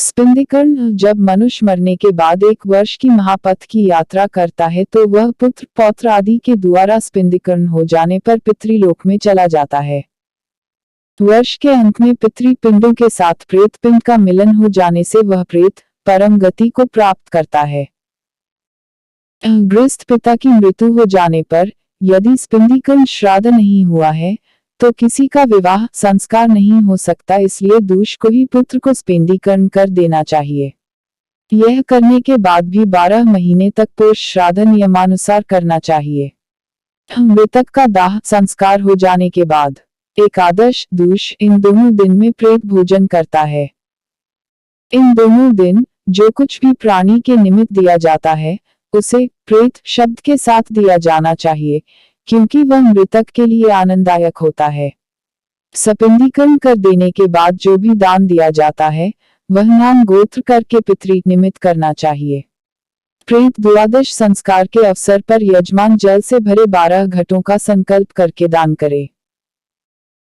स्पिंदीकरण जब मनुष्य मरने के बाद 1 वर्ष की महापथ की यात्रा करता है तो वह पुत्र पौत्र आदि के द्वारा स्पिंदीकरण हो जाने पर पितृलोक में चला जाता है। वर्ष के अंत में पितृपिंडों के साथ प्रेत पिंड का मिलन हो जाने से वह प्रेत परम गति को प्राप्त करता है। गृहस्थ पिता की मृत्यु हो जाने पर यदि स्पिंदीकरण श्राद्ध नहीं हुआ है तो किसी का विवाह संस्कार नहीं हो सकता, इसलिए दूष को ही पुत्र को स्पिंदीकरण कर देना चाहिए। यह करने के बाद भी 12 महीने तक पुरुष श्राद्ध नियमानुसार करना चाहिए। मृतक का दाह संस्कार हो जाने के बाद एकादश दूष इन दोनों दिन में प्रेत भोजन करता है। इन दोनों दिन जो कुछ भी प्राणी के निमित्त दिया जाता है उसे प्रेत शब्द के साथ दिया जाना चाहिए, क्योंकि वह मृतक के लिए आनंददायक होता है। स्पिंदीकरण कर देने के बाद जो भी दान दिया जाता है वह नाम गोत्र करके पितृ निमित्त करना चाहिए। प्रेत द्वादश संस्कार के अवसर पर यजमान जल से भरे 12 घटों का संकल्प करके दान करे।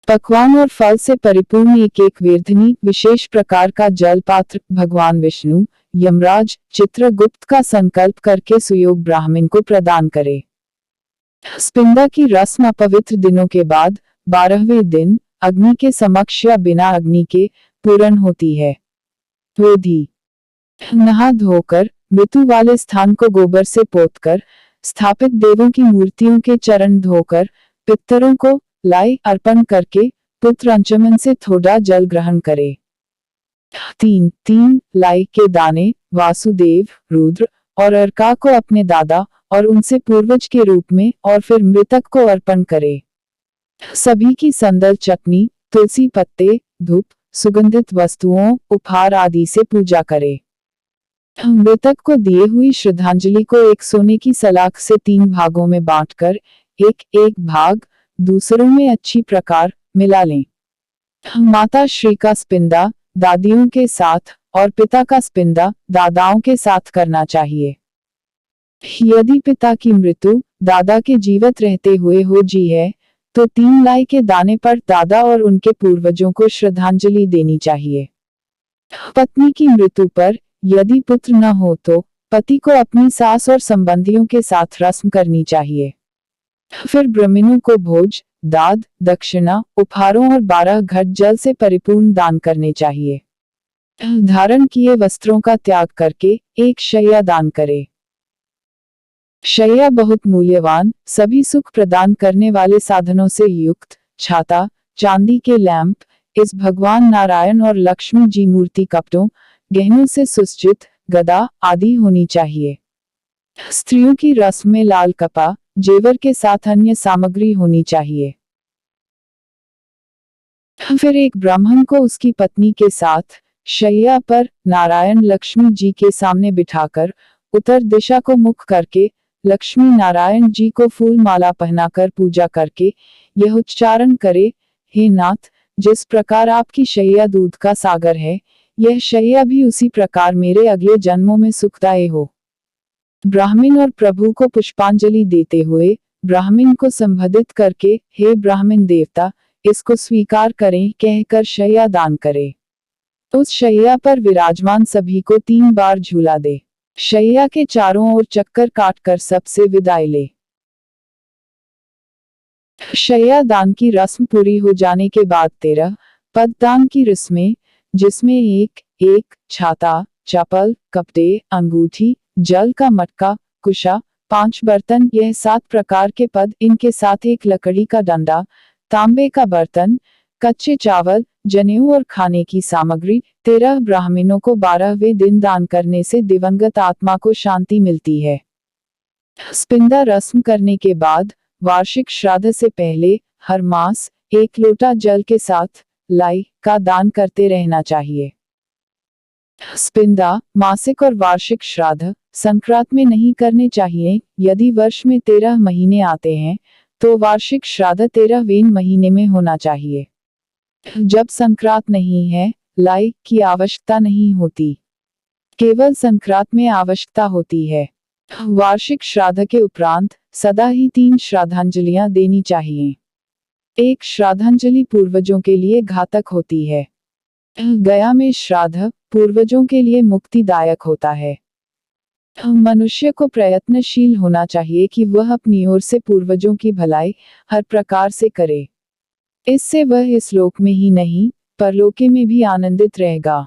पकवान और फल से परिपूर्ण एक वेदनी विशेष प्रकार का जल पात्र भगवान विष्णु, यमराज, चित्रगुप्त का संकल्प करके सुयोग ब्राह्मण को प्रदान करे। स्पिंदा की रस्म अपवित्र दिनों के बाद 12वें दिन अग्नि के समक्ष या बिना अग्नि के पूर्ण होती है। विधि: नहा धोकर मृत्यु वाले स्थान को गोबर से पोतकर स्थापित देवों की मूर्तियों के चरण धोकर पितरों को लाई अर्पण करके पुत्र अंचमन से थोड़ा जल ग्रहण करे। 3 लाई के दाने वासुदेव, रुद्र और अर्का को अपने दादा और उनसे पूर्वज के रूप में और फिर मृतक को अर्पण करे। सभी की संदल चटनी, तुलसी पत्ते, धूप, सुगंधित वस्तुओं, उपहार आदि से पूजा करे। मृतक को दिए हुई श्रद्धांजलि को एक सोने की सलाख से 3 भागों में बांटकर एक भाग दूसरों में अच्छी प्रकार मिला लें। माता श्री का स्पिंदा दादियों के साथ और पिता का स्पिंदा दादाओं के साथ करना चाहिए। यदि पिता की मृत्यु दादा के जीवित रहते हुए हो जी है तो 3 लाई के दाने पर दादा और उनके पूर्वजों को श्रद्धांजलि देनी चाहिए। पत्नी की मृत्यु पर यदि पुत्र न हो तो पति को अपनी सास और संबंधियों के साथ रस्म करनी चाहिए। फिर ब्राह्मणों को भोज, दाद, दक्षिणा, उपहारों और 12 घट जल से परिपूर्ण दान करने चाहिए। धारण किए वस्त्रों का त्याग करके एक शैया दान करे। शैया बहुत मूल्यवान, सभी सुख प्रदान करने वाले साधनों से युक्त छाता, चांदी के लैंप, इस भगवान नारायण और लक्ष्मी जी मूर्ति कपड़ों, गहनों से सुसज्जित, गदा आदि होनी चाहिए। स्त्रियों की रस्म में लाल कपा, जेवर के साथ अन्य सामग्री होनी चाहिए। फिर एक ब्राह्मण को उसकी पत्नी के साथ शैया पर नारायण लक्ष्मी जी के सामने बिठाकर उत्तर दिशा को मुख करके लक्ष्मी नारायण जी को फूल माला पहनाकर पूजा करके यह उच्चारण करे, हे नाथ, जिस प्रकार आपकी शैया दूध का सागर है, यह शैया भी उसी प्रकार मेरे अगले जन्मों में सुखदायी हो। ब्राह्मण और प्रभु को पुष्पांजलि देते हुए ब्राह्मण को संबोधित करके, हे ब्राह्मण देवता, इसको स्वीकार करें कहकर शैया दान करे। उस शैया पर विराजमान सभी को 3 बार झूला दे। शैया के चारों ओर चक्कर काटकर सबसे विदाई ले। शैया दान की रस्म पूरी हो जाने के बाद 13 पद दान की रस्में, जिसमें एक छाता, चप्पल, कपड़े, अंगूठी, जल का मटका, कुशा, 5 बर्तन, यह 7 प्रकार के पद, इनके साथ एक लकड़ी का डंडा, तांबे का बर्तन, कच्चे चावल, जनेऊ और खाने की सामग्री। 13 ब्राह्मणों को 12वें दिन दान करने से दिवंगत आत्मा को शांति मिलती है। स्पिंदा रस्म करने के बाद वार्षिक श्राद्ध से पहले हर मास 1 लोटा जल के साथ लाई का दान करते रहना चाहिए। स्पिंदा मासिक और वार्षिक श्राद्ध संक्रांत में नहीं करने चाहिए। यदि वर्ष में 13 महीने आते हैं तो वार्षिक श्राद्ध 13वें महीने में होना चाहिए। जब संक्रांत नहीं है, लाई की आवश्यकता नहीं होती, केवल संक्रांत में आवश्यकता होती है। वार्षिक श्राद्ध के उपरांत सदा ही 3 श्राद्धांजलियां देनी चाहिए। एक श्राद्धांजलि पूर्वजों के लिए घातक होती है। गया में श्राद्ध पूर्वजों के लिए मुक्तिदायक होता है। मनुष्य को प्रयत्नशील होना चाहिए कि वह अपनी ओर से पूर्वजों की भलाई हर प्रकार से करे। इससे वह इस लोक में ही नहीं, परलोक में भी आनंदित रहेगा।